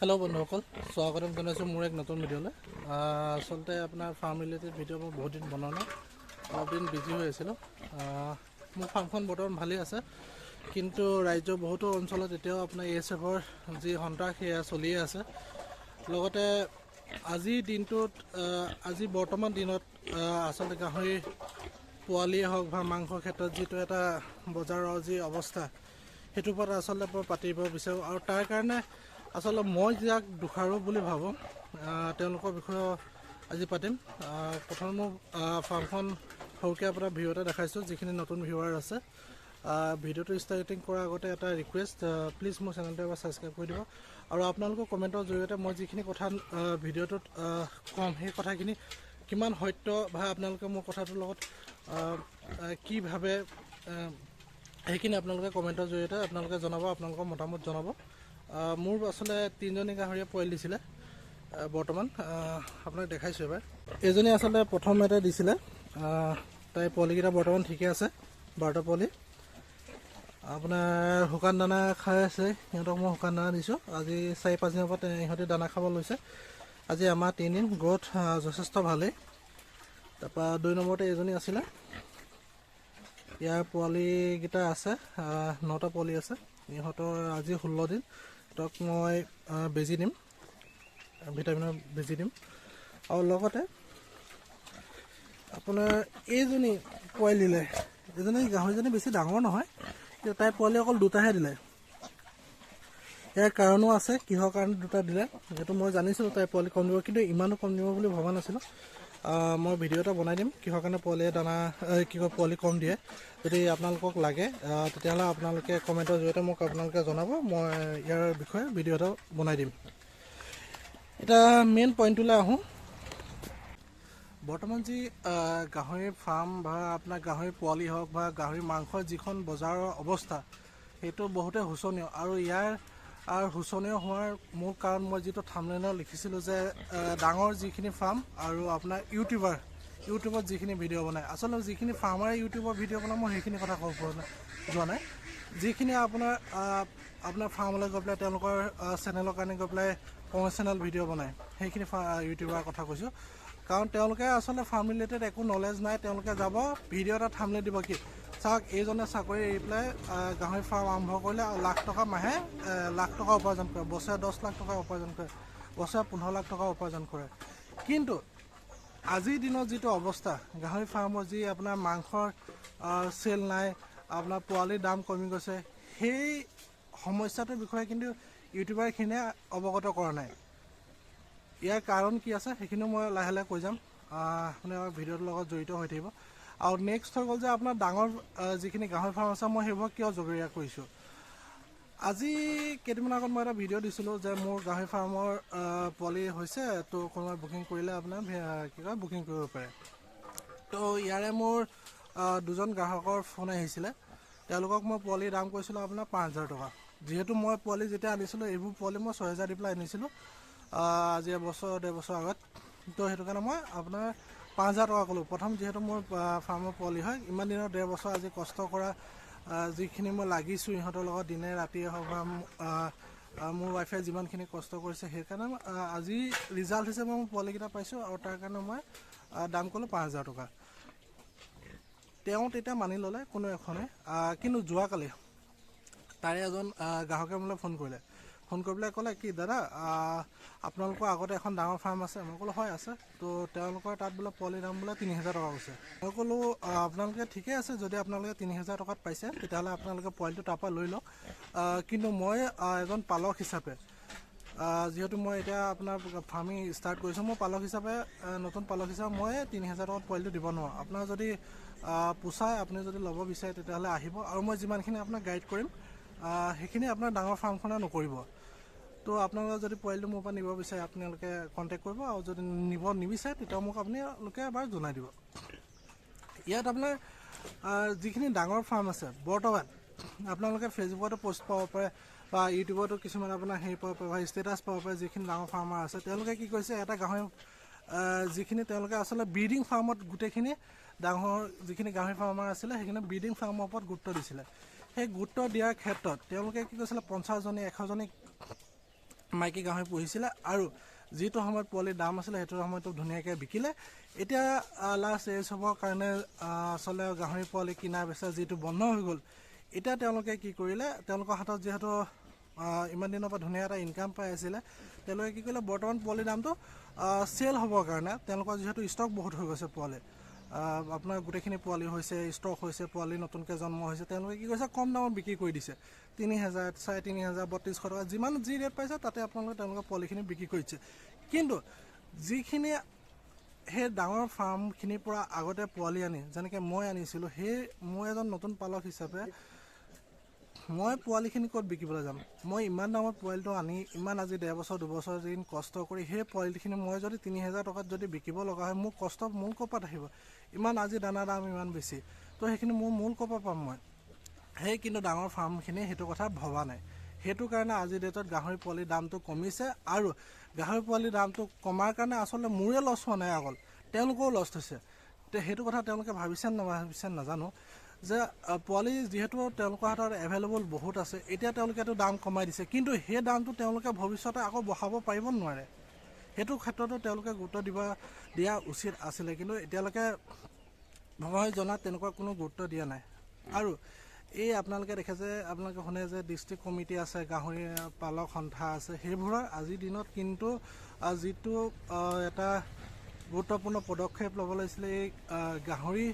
Hello बंधुসকল स्वागतम जनाइছোঁ মোৰ এক নতুন ভিডিঅ'লৈ আচলতে আপোনাৰ ফাৰ্ম ৰিলেটেড ভিডিঅ' মই বহুত দিন বনোৱা নাই অলপ দিন বিজি হৈ আছিলোঁ মোৰ ফাৰ্মখন বৰ্তমান ভালেই আছে কিন্তু ৰাজ্যৰ বহুতো অঞ্চলত এতিয়াও আপোনাৰ এএছএফৰ যি সন্ত্ৰাস সেয়া চলিয়ে আছে লগতে আজিৰ দিনটোত আজি বৰ্তমান দিনত আচলতে গাহৰি পোৱালিয়ে হওক বা মাংসৰ ক্ষেত্ৰত যিটো এটা বজাৰৰ যি অৱস্থা সেইটোৰ ওপৰত আচলতে মই পাতিব বিচাৰোঁ আৰু তাৰ কাৰণে আচলতে মই যাক দোষাৰোঁ বুলি ভাবোঁ তেওঁলোকৰ বিষয়ে আজি পাতিম প্ৰথমে মই ফাৰ্মখন সৰুকৈ আপোনাৰ ভিডিঅ' এটা দেখাইছোঁ যিখিনি নতুন ভিউৱাৰ আছে ভিডিঅ'টো ষ্টাৰ্টিং কৰাৰ আগতে এটা ৰিকুৱেষ্ট প্লিজ মোৰ চেনেলটো এবাৰ ছাবস্ক্ৰাইব কৰি দিব আৰু আপোনালোকৰ কমেণ্টৰ জৰিয়তে মই যিখিনি কথা ভিডিঅ'টোত ক'ম সেই কথাখিনি কিমান সত্য বা আপোনালোকে মোৰ কথাটোৰ লগত কি ভাবে সেইখিনি আপোনালোকে কমেণ্টৰ জৰিয়তে আপোনালোকে জনাব আপোনালোকৰ মতামত জনাব মোৰ আচলতে 3জনী গাহৰিয়ে পোৱালি দিছিলে বৰ্তমান আপোনাক দেখাইছোঁ এবাৰ এজনী আচলতে প্ৰথম এটা দিছিলে তাই পোৱালিকেইটা বৰ্তমান ঠিকে আছে 12টা পোৱালি আপোনাৰ শুকান দানা খাই আছে সিহঁতক মই শুকান দানা দিছোঁ আজি 4-5 দিনৰ পৰা ইহঁতে দানা খাব লৈছে আজি আমাৰ 3 দিন গ্ৰ'থ যথেষ্ট ভালেই তাৰপৰা 2 নম্বৰতে এজনী আছিলে ইয়াৰ পোৱালিকেইটা আছে 9টা পোৱালি আছে ইহঁতৰ আজি 16 দিন তক মই বেজি দিম ভিটামিনৰ বেজি দিম আৰু লগতে আপোনাৰ এইজনী পোৱালি দিলে এজনী গাহৰিজনী বেছি ডাঙৰ নহয় কিন্তু তাই পোৱালি অকল 2টাহে দিলে ইয়াৰ কাৰণো আছে কিহৰ কাৰণে 2টা দিলে সেইটো মই জানিছিলোঁ তাই পোৱালি কম দিব কিন্তু ইমানো কম দিব বুলি ভবা নাছিলোঁ মই ভিডিঅ' এটা বনাই দিম কিহৰ কাৰণে পোৱালিয়ে দানা কি কয় পোৱালি কম দিয়ে যদি আপোনালোকক লাগে তেতিয়াহ'লে আপোনালোকে কমেণ্টৰ জৰিয়তে মোক আপোনালোকে জনাব মই ইয়াৰ বিষয়ে ভিডিঅ' এটা বনাই দিম এটা মেইন পইণ্টটোলৈ আহোঁ বৰ্তমান যি গাহৰি ফাৰ্ম বা আপোনাৰ গাহৰি পোৱালি হওক বা গাহৰি মাংসৰ যিখন বজাৰৰ অৱস্থা সেইটো বহুতে শোচনীয় আৰু ইয়াৰ শোচনীয় হোৱাৰ মূল কাৰণ মই যিটো থাম্বনেইলত লিখিছিলোঁ যে ডাঙৰ যিখিনি ফাৰ্ম আৰু আপোনাৰ ইউটিউবত যিখিনি ভিডিঅ' বনায় আচলতে যিখিনি ফাৰ্মাৰে ইউটিউবৰ ভিডিঅ' বনায় মই সেইখিনি কথা ক'ব যোৱা নাই যিখিনি আপোনাৰ ফাৰ্মলৈ গৈ পেলাই তেওঁলোকৰ চেনেলৰ কাৰণে গৈ পেলাই প্ৰমোচনেল ভিডিঅ' বনায় সেইখিনি ইউটিউবাৰ কথা কৈছোঁ কাৰণ তেওঁলোকে আচলতে ফাৰ্ম ৰিলেটেড একো নলেজ নাই তেওঁলোকে যাব ভিডিঅ' এটা থাম্বনেইল দিব কি চাওক এইজনে চাকৰি এৰি পেলাই গাহৰি ফাৰ্ম আৰম্ভ কৰিলে লাখ টকা মাহে লাখ টকা উপাৰ্জন কৰে বছৰে 10 লাখ টকা উপাৰ্জন কৰে বছৰে 15 লাখ টকা উপাৰ্জন কৰে কিন্তু আজিৰ দিনত যিটো অৱস্থা গাহৰি ফাৰ্মৰ যি আপোনাৰ মাংসৰ চেল নাই আপোনাৰ পোৱালিৰ দাম কমি গৈছে সেই সমস্যাটোৰ বিষয়ে কিন্তু ইউটিউবাৰখিনিয়ে অৱগত কৰা নাই ইয়াৰ কাৰণ কি আছে সেইখিনিও মই লাহে লাহে কৈ যাম মানে ভিডিঅ'টোৰ লগত জড়িত হৈ থাকিব আৰু নেক্সট হৈ গ'ল যে আপোনাৰ ডাঙৰ যিখিনি গাহৰি ফাৰ্ম আছে মই সেইবোৰক কিয় জগৰীয়া কৰিছোঁ আজি কেইদিনমান আগত মই এটা ভিডিঅ' দিছিলোঁ যে মোৰ গাহৰি ফাৰ্মৰ পোৱালি হৈছে তো কোনোবাই বুকিং কৰিলে আপোনাৰ কি কয় বুকিং কৰিব পাৰে তো ইয়াৰে মোৰ 2জন গ্ৰাহকৰ ফোন আহিছিলে তেওঁলোকক মই পোৱালিৰ দাম কৈছিলোঁ আপোনাৰ 5,000 টকা যিহেতু মই পোৱালি যেতিয়া আনিছিলোঁ এইবোৰ পোৱালি মই 6,000 দি পেলাই আনিছিলোঁ আজি এবছৰ 1.5 বছৰ আগত তো সেইটো কাৰণে মই আপোনাৰ 5,000 টকা ক'লোঁ প্ৰথম যিহেতু মোৰ ফাৰ্মৰ পোৱালি হয় ইমান দিনৰ 1.5 বছৰ আজি কষ্ট কৰা যিখিনি মই লাগিছোঁ ইহঁতৰ লগত দিনে ৰাতিয়ে হওক বা মোৰ ৱাইফে যিমানখিনি কষ্ট কৰিছে সেইকাৰণে আজি ৰিজাল্ট হিচাপে মই পোৱালিকেইটা পাইছোঁ আৰু তাৰ কাৰণে মই দাম ক'লোঁ 5,000 টকা তেওঁ তেতিয়া মানি ল'লে কোনো এখনে কিন্তু যোৱাকালি তাৰে এজন গ্ৰাহকে মোলৈ ফোন কৰি পেলাই ক'লে কি দাদা আপোনালোকৰ আগতে এখন ডাঙৰ ফাৰ্ম আছে মই ক'লোঁ হয় আছে তো তেওঁলোকৰ তাত বোলে পোৱালিৰ দাম বোলে 3,000 টকা কৈছে মই ক'লোঁ আপোনালোকে ঠিকে আছে যদি আপোনালোকে 3,000 টকাত পাইছে তেতিয়াহ'লে আপোনালোকে পোৱালিটো তাৰপৰা লৈ লওক কিন্তু মই এজন পালক হিচাপে যিহেতু মই এতিয়া আপোনাৰ ফাৰ্মিং ষ্টাৰ্ট কৰিছোঁ মই পালক হিচাপে নতুন পালক হিচাপে মই 3,000 টকাত পোৱালিটো দিব নোৱাৰোঁ আপোনাৰ যদি পোচাই আপুনি যদি ল'ব বিচাৰে তেতিয়াহ'লে আহিব আৰু মই যিমানখিনি আপোনাক গাইড কৰিম সেইখিনি আপোনাৰ ডাঙৰ ফাৰ্মখনে নকৰিব তো আপোনালোকে যদি পোৱালিটো মোৰ পৰা নিব বিচাৰে আপোনালোকে কণ্টেক্ট কৰিব আৰু যদি নিব নিবিচাৰে তেতিয়া মোক আপোনালোকে এবাৰ জনাই দিব ইয়াত আপোনাৰ যিখিনি ডাঙৰ ফাৰ্ম আছে বৰ্তমান আপোনালোকে ফেচবুকতো পষ্ট পাব পাৰে বা ইউটিউবতো কিছুমান আপোনাৰ হেৰি পাব পাৰে বা ষ্টেটাছ পাব পাৰে যিখিনি ডাঙৰ ফাৰ্মাৰ আছে তেওঁলোকে কি কৰিছে এটা গাহৰি যিখিনি তেওঁলোকে আচলতে ব্ৰিডিং ফাৰ্মত গোটেইখিনি ডাঙৰ যিখিনি গাহৰি ফাৰ্মাৰ আছিলে সেইখিনি ব্ৰিডিং ফাৰ্মৰ ওপৰত গুৰুত্ব দিছিলে সেই গুৰুত্ব দিয়াৰ ক্ষেত্ৰত তেওঁলোকে কি কৈছিলে 50জনী 100জনী মাইকী গাহৰি পুহিছিলে আৰু যিটো সময়ত পোৱালিৰ দাম আছিলে সেইটো সময়তো ধুনীয়াকৈ বিকিলে। এতিয়া লাষ্ট এজ হ'বৰ কাৰণে আচলতে গাহৰি পোৱালি কিনা বেচা যিটো বন্ধ হৈ গ'ল। এতিয়া তেওঁলোকে কি কৰিলে, তেওঁলোকৰ হাতত যিহেতু ইমান দিনৰ পৰা ধুনীয়া এটা ইনকাম পাই আছিলে, তেওঁলোকে কি কৰিলে বৰ্তমান পোৱালিৰ দামটো চেল হ'বৰ কাৰণে তেওঁলোকৰ যিহেতু ষ্টক বহুত হৈ গৈছে পোৱালি, আপোনাৰ গোটেইখিনি পোৱালি হৈছে, ষ্টক হৈছে, পোৱালি নতুনকৈ জন্ম হৈছে, তেওঁলোকে কি কৰিছে কম দামত বিক্ৰী কৰি দিছে। 3,000, 3,500, 3,200 টকা যিমান যি ৰেট পাইছে তাতে তেওঁলোকে পোৱালিখিনি বিক্ৰী কৰিছে। কিন্তু যিখিনি সেই ডাঙৰ ফাৰ্মখিনিৰ পৰা আগতে পোৱালি আনি যেনেকৈ মই আনিছিলোঁ, সেই মই এজন নতুন পালক হিচাপে মই পোৱালিখিনি ক'ত বিকিবলৈ যাম? মই ইমান দামত পোৱালিটো আনি ইমান আজি 1.5 বছৰ 2 বছৰ দিন কষ্ট কৰি সেই পোৱালিখিনি মই যদি 3,000 টকাত যদি বিকিব লগা হয়, মোৰ কষ্ট মূল ক'ৰপৰা আহিব? ইমান আজি দানা দাম ইমান বেছি, তো সেইখিনি মোৰ মূল ক'ৰপৰা পাম মই? সেই কিন্তু ডাঙৰ ফাৰ্মখিনি সেইটো কথা ভবা নাই। সেইটো কাৰণে আজিৰ ডেটত গাহৰি পোৱালিৰ দামটো কমিছে আৰু গাহৰি পোৱালিৰ দামটো কমাৰ কাৰণে আচলতে মোৰে লছ হোৱা নাই, অকল তেওঁলোকেও লছ হৈছে। সেইটো কথা তেওঁলোকে ভাবিছে নাভাবিছে নাজানো, যে পোৱালি যিহেতু তেওঁলোকৰ হাতত এভেইলেবল বহুত আছে, এতিয়া তেওঁলোকেতো দাম কমাই দিছে, কিন্তু সেই দামটো তেওঁলোকে ভৱিষ্যতে আকৌ বঢ়াব পাৰিব নোৱাৰে। সেইটো ক্ষেত্ৰতো তেওঁলোকে গুৰুত্ব দিয়া উচিত আছিলে, কিন্তু এতিয়ালৈকে মই জনাত তেনেকুৱা কোনো গুৰুত্ব দিয়া নাই। আৰু এই আপোনালোকে দেখে যে, আপোনালোকে শুনে যে ডিষ্ট্ৰিক্ট কমিটি আছে, গাহৰি পালক সন্থা আছে, সেইবোৰৰ আজিৰ দিনত কিন্তু যিটো এটা গুৰুত্বপূৰ্ণ পদক্ষেপ ল'ব লাগিছিলে, এই গাহৰি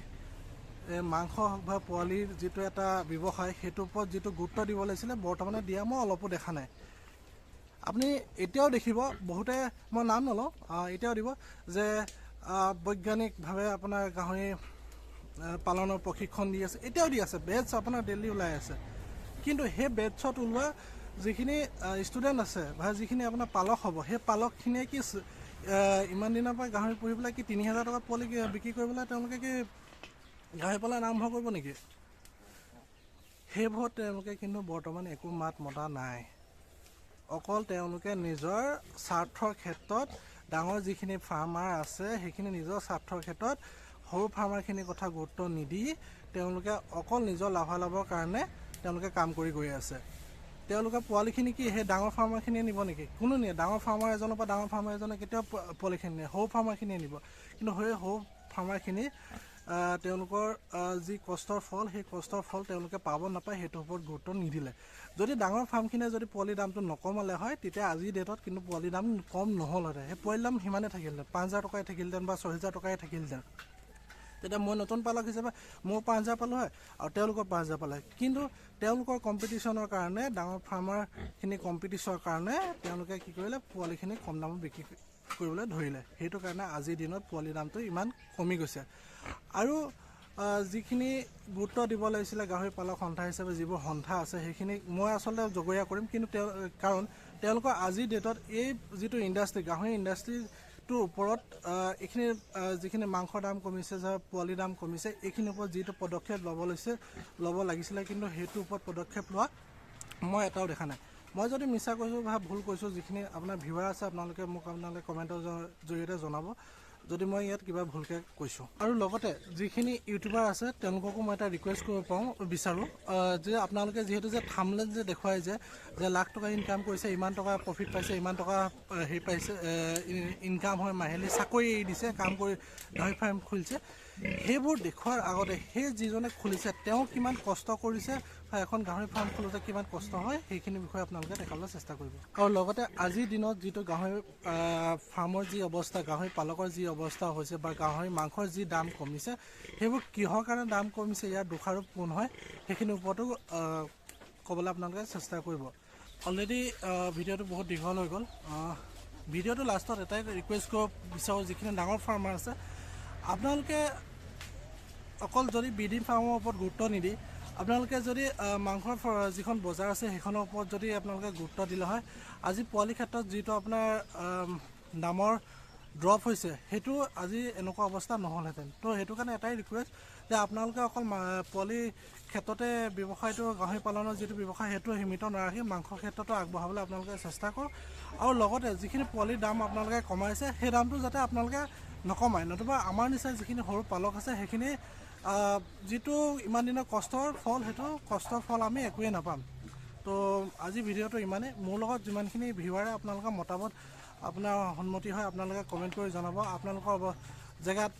মাংস বা পোৱালিৰ যিটো এটা ব্যৱসায়, সেইটোৰ ওপৰত যিটো গুৰুত্ব দিব লাগিছিলে, বৰ্তমানে দিয়া মই অলপো দেখা নাই। আপুনি এতিয়াও দেখিব বহুতে, মই নাম নলওঁ, এতিয়াও দিব যে বৈজ্ঞানিকভাৱে আপোনাৰ গাহৰি পালনৰ প্ৰশিক্ষণ দি আছে, এতিয়াও দি আছে, বেটছ আপোনাৰ ডেইলি ওলাই আছে। কিন্তু সেই বেটছত ওলোৱা যিখিনি ষ্টুডেণ্ট আছে বা যিখিনি আপোনাৰ পালক হ'ব, সেই পালকখিনিয়ে কি ইমান দিনৰ পৰা গাহৰি পুহি পেলাই কি 3,000 টকাত পোৱালি বিক্ৰী কৰিবলৈ তেওঁলোকে কি গাহৰি পালন আৰম্ভ কৰিব নেকি? সেইবোৰত তেওঁলোকে কিন্তু বৰ্তমান একো মাত মতা নাই। অকল তেওঁলোকে নিজৰ স্বাৰ্থৰ ক্ষেত্ৰত, ডাঙৰ যিখিনি ফাৰ্মাৰ আছে সেইখিনি নিজৰ স্বাৰ্থৰ ক্ষেত্ৰত সৰু ফাৰ্মাৰখিনিৰ কথা গুৰুত্ব নিদি তেওঁলোকে অকল নিজৰ লাভালাভৰ কাৰণে তেওঁলোকে কাম কৰি গৈ আছে। তেওঁলোকে পোৱালিখিনি কি সেই ডাঙৰ ফাৰ্মাৰখিনিয়ে নিব নেকি? কোনো নিয়ে। ডাঙৰ ফাৰ্মাৰ এজনৰ পৰা ডাঙৰ ফাৰ্মাৰ এজনে কেতিয়াও পোৱালিখিনি নিয়ে, সৰু ফাৰ্মাৰখিনিয়ে নিব। কিন্তু সেই সৰু ফাৰ্মাৰখিনি তেওঁলোকৰ যি কষ্টৰ ফল, সেই কষ্টৰ ফল তেওঁলোকে পাব নাপায়, সেইটোৰ ওপৰত গুৰুত্ব নিদিলে। যদি ডাঙৰ ফাৰ্মখিনিয়ে যদি পোৱালিৰ দামটো নকমালে হয়, তেতিয়া আজিৰ ডেটত কিন্তু পোৱালিৰ দাম কম নহ'লহেঁতেন। সেই পোৱালিৰ দাম সিমানে থাকিলহেঁতেন, 5,000 টকাই থাকিলহেঁতেন বা 6,000 টকাই থাকিলহেঁতেন। তেতিয়া মই নতুন পালক হিচাপে মোৰ 5,000 পালোঁ হয় আৰু তেওঁলোকৰ 5,000 পালে। কিন্তু তেওঁলোকৰ কম্পিটিশ্যনৰ কাৰণে, ডাঙৰ ফাৰ্মাৰখিনি কম্পিটিশ্যনৰ কাৰণে তেওঁলোকে কি কৰিলে, পোৱালিখিনি কম দামত বিক্ৰী কৰিবলৈ ধৰিলে। সেইটো কাৰণে আজিৰ দিনত পোৱালিৰ দামটো ইমান কমি গৈছে। আৰু যিখিনি গুৰুত্ব দিব লাগিছিলে গাহৰি পালক সন্থা হিচাপে, যিবোৰ সন্থা আছে সেইখিনি মই আচলতে জগৰীয়া কৰিম। কিন্তু কাৰণ তেওঁলোকৰ আজিৰ ডেটত এই যিটো ইণ্ডাষ্ট্ৰি, গাহৰি ইণ্ডাষ্ট্ৰিটোৰ ওপৰত এইখিনি যিখিনি মাংসৰ দাম কমিছে, পোৱালিৰ দাম কমিছে, এইখিনিৰ ওপৰত যিটো পদক্ষেপ ল'ব লাগিছিলে, কিন্তু সেইটোৰ ওপৰত পদক্ষেপ লোৱা মই এটাও দেখা নাই। মই যদি মিছা কৈছোঁ বা ভুল কৈছোঁ, যিখিনি আপোনাৰ ভিউৱাৰ আছে আপোনালোকে মোক কমেণ্টৰ জৰিয়তে জনাব যদি মই ইয়াত কিবা ভুলকৈ কৈছোঁ। আৰু লগতে যিখিনি ইউটিউবাৰ আছে তেওঁলোককো মই এটা ৰিকুৱেষ্ট কৰিব বিচাৰোঁ যে আপোনালোকে যিহেতু যে থাম্বনেইল যে দেখুৱাই যে লাখ টকা ইনকাম কৰিছে, ইমান টকা প্ৰফিট পাইছে, ইমান টকা হেৰি পাইছে, ইনকাম হয় মাহিলী, চাকৰি এৰি দিছে, কাম কৰি গাহৰি ফাৰ্ম খুলিছে, সেইবোৰ দেখুৱাৰ আগতে সেই যিজনে খুলিছে তেওঁ কিমান কষ্ট কৰিছে বা এখন গাহৰি ফাৰ্ম খোলোতে কিমান কষ্ট হয়, সেইখিনি বিষয়ে আপোনালোকে দেখাবলৈ চেষ্টা কৰিব। আৰু লগতে আজিৰ দিনত যিটো গাহৰি ফাৰ্মৰ যি অৱস্থা, গাহৰি পালকৰ যি অৱস্থা হৈছে বা গাহৰি মাংসৰ যি দাম কমিছে, সেইবোৰ কিহৰ কাৰণে দাম কমিছে, ইয়াৰ দোষাৰোপ কোন হয়, সেইখিনিৰ ওপৰতো ক'বলৈ আপোনালোকে চেষ্টা কৰিব। অলৰেডি ভিডিঅ'টো বহুত দীঘল হৈ গ'ল। ভিডিঅ'টো লাষ্টত এটাই ৰিকুৱেষ্ট কৰিব বিচাৰোঁ, যিখিনি ডাঙৰ ফাৰ্মাৰ আছে আপোনালোকে অকল যদি বিডি ফাৰ্মৰ ওপৰত গুৰুত্ব নিদি আপোনালোকে যদি মাংসৰ যিখন বজাৰ আছে সেইখনৰ ওপৰত যদি আপোনালোকে গুৰুত্ব দিলে হয়, আজি পোৱালিৰ ক্ষেত্ৰত যিটো আপোনাৰ দামৰ ড্ৰপ হৈছে, সেইটো আজি এনেকুৱা অৱস্থা নহ'লহেঁতেন। তো সেইটো কাৰণে এটাই ৰিকুৱেষ্ট যে আপোনালোকে অকল পোৱালিৰ ক্ষেত্ৰতে ব্যৱসায়টো, গাহৰি পালনৰ যিটো ব্যৱসায় সেইটো সীমিত নাৰাখি মাংসৰ ক্ষেত্ৰতো আগবঢ়াবলৈ আপোনালোকে চেষ্টা কৰক। আৰু লগতে যিখিনি পোৱালিৰ দাম আপোনালোকে কমাইছে, সেই দামটো যাতে আপোনালোকে নকমায়, নতুবা আমাৰ নিচিনা যিখিনি সৰু পালক আছে সেইখিনি যিটো ইমান দিনৰ কষ্টৰ ফল, সেইটো কষ্টৰ ফল আমি একোৱেই নাপাম। তো আজি ভিডিঅ'টো ইমানেই। মোৰ লগত যিমানখিনি ভিউৱাৰে আপোনালোকৰ মতামত আপোনাৰ সন্মতি হয় আপোনালোকে কমেণ্ট কৰি জনাব। আপোনালোকৰ জেগাত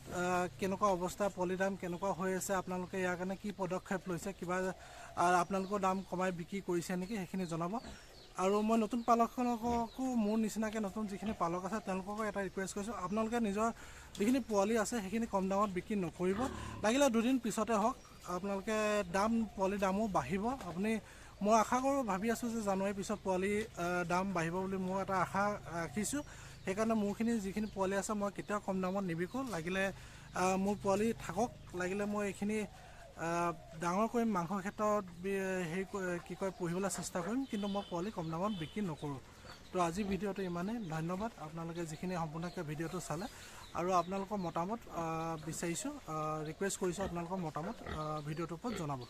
কেনেকুৱা অৱস্থা, পোৱালি দাম কেনেকুৱা হৈ আছে, আপোনালোকে ইয়াৰ কাৰণে কি পদক্ষেপ লৈছে, কিবা আপোনালোকৰ দাম কমাই বিক্ৰী কৰিছে নেকি সেইখিনি জনাব। আৰু মই নতুন পালকসকলকো মোৰ নিচিনাকৈ নতুন যিখিনি পালক আছে তেওঁলোককো এটা ৰিকুৱেষ্ট কৰিছোঁ, আপোনালোকে নিজৰ যিখিনি পোৱালি আছে সেইখিনি কম দামত বিক্ৰী নকৰিব। লাগিলে দুদিন পিছতে হওক, আপোনালোকে পোৱালিৰ দামো বাঢ়িব। মই আশা কৰোঁ, ভাবি আছোঁ যে জানুৱাৰীৰ পিছত পোৱালি দাম বাঢ়িব বুলি মই এটা আশা ৰাখিছোঁ। সেইকাৰণে মোৰখিনি যিখিনি পোৱালি আছে মই কেতিয়াও কম দামত নিবিকোঁ। লাগিলে মোৰ পোৱালি থাকক, লাগিলে মই এইখিনি ডাঙৰ কৰিম, মাংসৰ ক্ষেত্ৰত পুহিবলৈ চেষ্টা কৰিম, কিন্তু মই পোৱালি কম দামত বিক্ৰী নকৰোঁ। তো আজি ভিডিঅ'টো ইমানেই। ধন্যবাদ আপোনালোকে যিখিনি সম্পূৰ্ণকৈ ভিডিঅ'টো চালে। আৰু আপোনালোকৰ মতামত বিচাৰিছোঁ, ৰিকুৱেষ্ট কৰিছোঁ আপোনালোকৰ মতামত ভিডিঅ'টোৰ ওপৰত জনাব।